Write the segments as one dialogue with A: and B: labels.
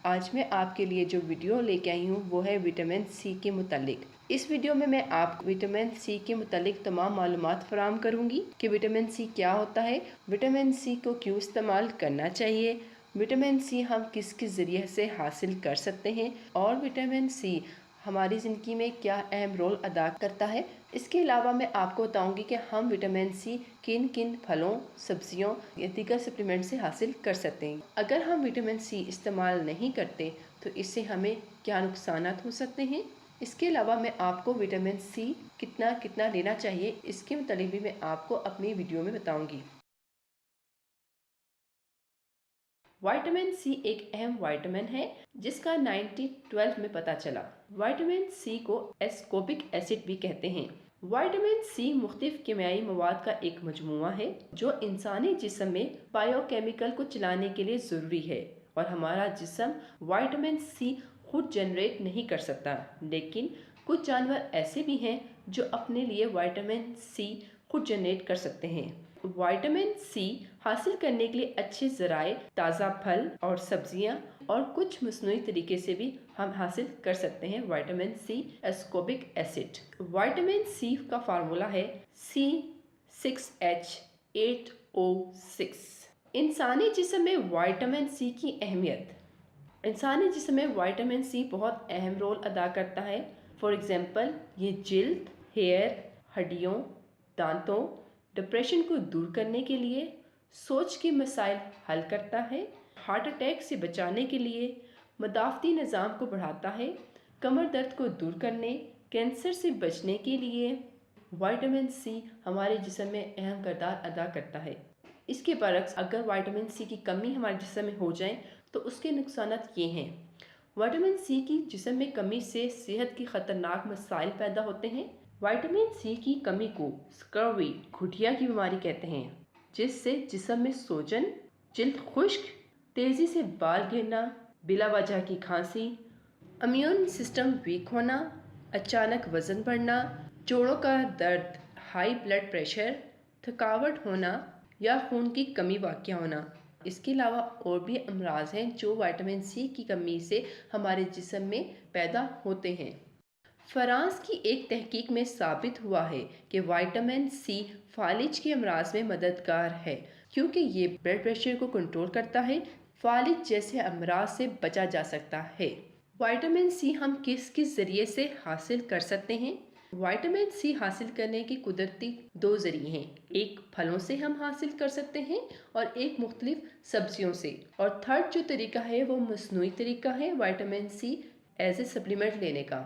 A: آج میں آپ کے لیے جو ویڈیو لے کے آئی ہوں وہ ہے وٹامن سی کے متعلق۔ اس ویڈیو میں آپ کو وٹامن سی کے متعلق تمام معلومات فراہم کروں گی کہ وٹامن سی کیا ہوتا ہے، وٹامن سی کو کیوں استعمال کرنا چاہیے، وٹامن سی ہم کس کس ذریعے سے حاصل کر سکتے ہیں اور وٹامن سی ہماری زندگی میں کیا اہم رول ادا کرتا ہے۔ اس کے علاوہ میں آپ کو بتاؤں گی کہ ہم وٹامن سی کن کن پھلوں، سبزیوں یا دیگر سپلیمنٹ سے حاصل کر سکتے ہیں۔ اگر ہم وٹامن سی استعمال نہیں کرتے تو اس سے ہمیں کیا نقصانات ہو سکتے ہیں۔ اس کے علاوہ میں آپ کو وٹامن سی کتنا لینا چاہیے اس کے متعلق بھی میں آپ کو اپنی ویڈیو میں بتاؤں گی۔ وٹامن سی ایک اہم وٹامن ہے جس کا 1912 میں پتہ چلا۔ وٹامن سی کو ایسکوربک ایسڈ بھی کہتے ہیں۔ وٹامن سی مختلف کیمیائی مواد کا ایک مجموعہ ہے جو انسانی جسم میں بائیو کیمیکل کو چلانے کے لیے ضروری ہے، اور ہمارا جسم وٹامن سی خود جنریٹ نہیں کر سکتا، لیکن کچھ جانور ایسے بھی ہیں جو اپنے لیے وٹامن سی خود جنریٹ کر سکتے ہیں۔ وٹامن سی حاصل کرنے کے لیے اچھے ذرائع تازہ پھل اور سبزیاں اور کچھ مصنوعی طریقے سے بھی ہم حاصل کر سکتے ہیں vitamin C ascorbic acid. Vitamin C کا فارمولا ہے C6H8O6۔ انسانی جسم میں وٹامن سی کی اہمیت۔ انسانی جسم میں وٹامن سی بہت اہم رول ادا کرتا ہے۔ فار ایگزامپل یہ جلد، ہیئر، ہڈیوں، دانتوں، ڈپریشن کو دور کرنے کے لیے، سوچ کے مسائل حل کرتا ہے، ہارٹ اٹیک سے بچانے کے لیے، مدافعتی نظام کو بڑھاتا ہے، کمر درد کو دور کرنے، کینسر سے بچنے کے لیے وٹامن سی ہمارے جسم میں اہم کردار ادا کرتا ہے۔ اس کے برعکس اگر وٹامن سی کی کمی ہمارے جسم میں ہو جائے تو اس کے نقصانات یہ ہیں۔ وٹامن سی کی جسم میں کمی سے صحت کی خطرناک مسائل پیدا ہوتے ہیں۔ وٹامن سی کی کمی کو سکروی، گٹھیا کی بیماری کہتے ہیں، جس سے جسم میں سوجن، جلد خشک، تیزی سے بال گرنا، بلا وجہ کی کھانسی، امیون سسٹم ویک ہونا، اچانک وزن بڑھنا، جوڑوں کا درد، ہائی بلڈ پریشر، تھکاوٹ ہونا یا خون کی کمی واقع ہونا۔ اس کے علاوہ اور بھی امراض ہیں جو وٹامن سی کی کمی سے ہمارے جسم میں پیدا ہوتے ہیں۔ فرانس کی ایک تحقیق میں ثابت ہوا ہے کہ وٹامن سی فالج کے امراض میں مددگار ہے کیونکہ یہ بلڈ پریشر کو کنٹرول کرتا ہے۔ فالج جیسے امراض سے بچا جا سکتا ہے۔ وٹامن سی ہم کس کس ذریعے سے حاصل کر سکتے ہیں؟ وٹامن سی حاصل کرنے کے قدرتی دو ذریعے ہیں، ایک پھلوں سے ہم حاصل کر سکتے ہیں اور ایک مختلف سبزیوں سے، اور تھرڈ جو طریقہ ہے وہ مصنوعی طریقہ ہے vitamin C as a supplement لینے کا۔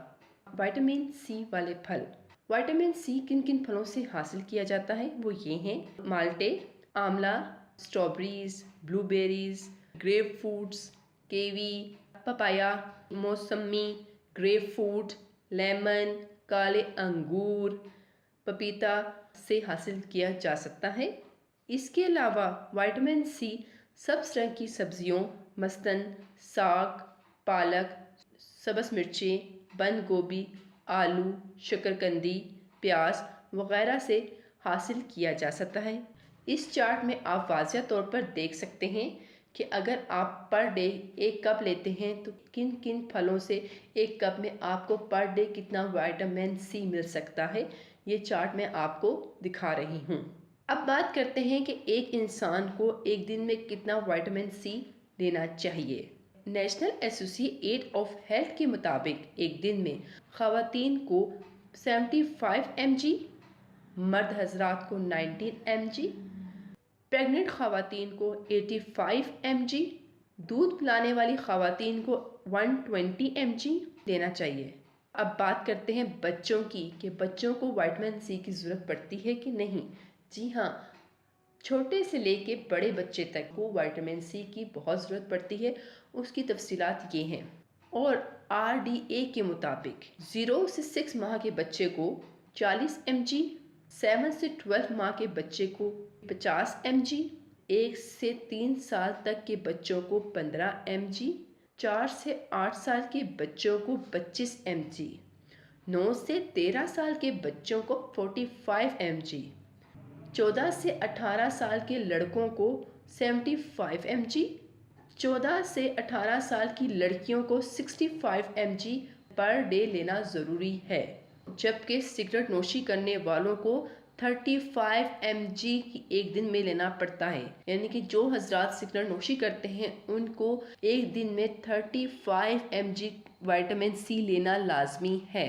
A: وٹامن سی والے پھل۔ وٹامن سی کن کن پھلوں سے حاصل کیا جاتا ہے وہ یہ ہیں: مالٹے، آملہ، strawberries, blueberries, grapefruits, kiwi, papaya, موسمی، گریپ فروٹ، لیمن، کالے انگور، پپیتا سے حاصل کیا جا سکتا ہے۔ اس کے علاوہ وٹامن سی سبز رنگ کی سبزیوں مثلاً ساگ، پالک، سبز مرچیں، بند گوبھی، آلو، شکرکندی، پیاز وغیرہ سے حاصل کیا جا سکتا ہے۔ اس چارٹ میں آپ واضح طور پر دیکھ سکتے ہیں کہ اگر آپ پر ڈے ایک کپ لیتے ہیں تو کن کن پھلوں سے ایک کپ میں آپ کو پر ڈے کتنا وٹامن سی مل سکتا ہے۔ یہ چارٹ میں آپ کو دکھا رہی ہوں۔ اب بات کرتے ہیں کہ ایک انسان کو ایک دن میں کتنا وٹامن سی لینا چاہیے۔ نیشنل ایسوسی ایٹ آف ہیلتھ کے مطابق ایک دن میں خواتین کو 75 mg، مرد حضرات کو 19 mg، پریگننٹ خواتین کو 85 mg، دودھ پلانے والی خواتین کو 120 mg لینا چاہیے۔ اب بات کرتے ہیں بچوں کی کہ بچوں کو وٹامن سی کی ضرورت پڑتی ہے کہ نہیں۔ جی ہاں، چھوٹے سے لے کے بڑے بچے تک کو وٹامن سی کی بہت ضرورت پڑتی ہے۔ اس کی تفصیلات یہ ہیں، اور RDA کے مطابق 0 سے 6 ماہ کے بچے کو 40 mg، 7 سے 12 ماہ کے بچے کو 50 mg، 1 سے 3 سال تک کے بچوں کو 15 mg، 4 سے 8 سال کے بچوں کو 25 mg، 9 سے 13 سال کے بچوں کو 45 mg، 14 سے 18 سال کے لڑکوں کو 75 mg، 14 سے 18 سال کی لڑکیوں کو 65 mg پر ڈے لینا ضروری ہے، جبکہ سگریٹ نوشی کرنے والوں کو 35 mg ایک دن میں لینا پڑتا ہے۔ یعنی کہ جو حضرات سگریٹ نوشی کرتے ہیں ان کو ایک دن میں 35 mg وائٹامن سی لینا لازمی ہے۔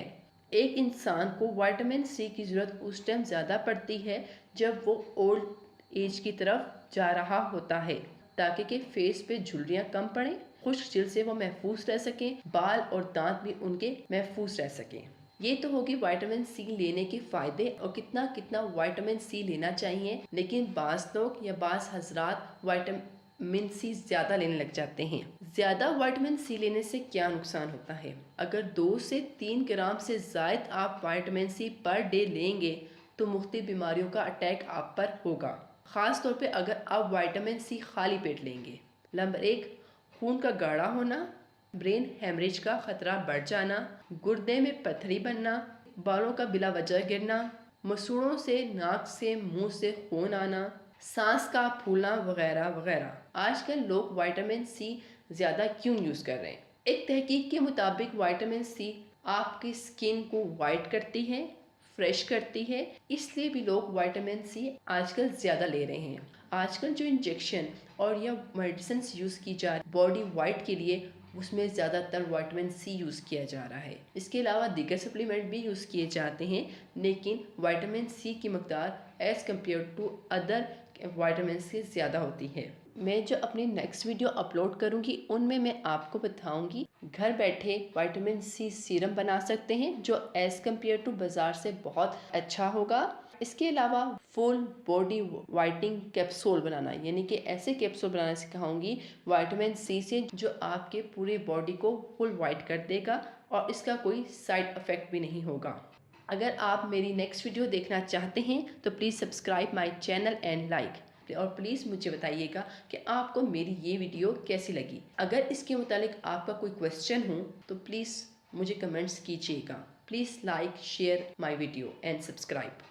A: ایک انسان کو وائٹامن سی کی ضرورت اس ٹائم زیادہ پڑتی ہے جب وہ اولڈ ایج کی طرف جا رہا ہوتا ہے، تاکہ کہ فیس پہ جھریاں کم پڑیں، خشک جلد سے وہ محفوظ رہ سکیں، بال اور دانت بھی ان کے محفوظ رہ سکیں۔ یہ تو ہوگی وائٹامن سی لینے کے فائدے اور کتنا وائٹامن سی لینا چاہیے، لیکن بعض لوگ یا بعض حضرات وائٹامن سی زیادہ لینے لگ جاتے ہیں۔ زیادہ وائٹامن سی لینے سے کیا نقصان ہوتا ہے؟ اگر 2 سے 3 گرام سے زائد آپ وائٹامن سی پر ڈے لیں گے تو مختلف بیماریوں کا اٹیک آپ پر ہوگا، خاص طور پہ اگر آپ وائٹامن سی خالی پیٹ لیں گے۔ نمبر 1، خون کا گاڑھا ہونا، برین ہیمریج کا خطرہ بڑھ جانا، گردے میں پتھری بننا، بالوں کا بلا وجہ گرنا، مسوڑوں سے ناک سے منہ سے خون آنا، سانس کا پھولنا وغیرہ وغیرہ۔ آج کل لوگ وائٹامن سی زیادہ کیوں یوز کر رہے ہیں؟ ایک تحقیق کے مطابق وائٹامن سی آپ کی سکن کو وائٹ کرتی ہے، فریش کرتی ہے، اس لیے بھی لوگ وائٹامن سی آج کل زیادہ لے رہے ہیں۔ آج کل جو انجیکشن اور یا میڈیسنز یوز کی جا رہی باڈی وائٹ کے لیے، اس میں زیادہ تر وائٹامن سی یوز کیا جا رہا ہے۔ اس کے علاوہ دیگر سپلیمنٹ بھی یوز کیے جاتے ہیں، لیکن وائٹامن سی کی مقدار as compare to other vitamin سے زیادہ ہوتی ہے۔ میں جو اپنی نیکسٹ ویڈیو اپلوڈ کروں گی ان میں آپ کو بتاؤں گی گھر بیٹھے وائٹامن سی سیرم بنا سکتے ہیں جو ایز کمپیئر ٹو بازار سے بہت اچھا ہوگا۔ اس کے علاوہ فل باڈی وائٹنگ کیپسول بنانا، یعنی کہ ایسے کیپسول بنانا سکھاؤں گی وائٹامن سی سے جو آپ کے پورے باڈی کو فل وائٹ کر دے گا اور اس کا کوئی سائیڈ افیکٹ بھی نہیں ہوگا۔ اگر آپ میری نیکسٹ ویڈیو دیکھنا چاہتے ہیں تو please subscribe my channel and like, اور پلیز مجھے بتائیے گا کہ آپ کو میری یہ ویڈیو کیسی لگی۔ اگر اس کے متعلق آپ کا کوئی کویسچن ہو تو پلیز مجھے کمنٹس کیجیے گا۔ Please like, share my video and subscribe.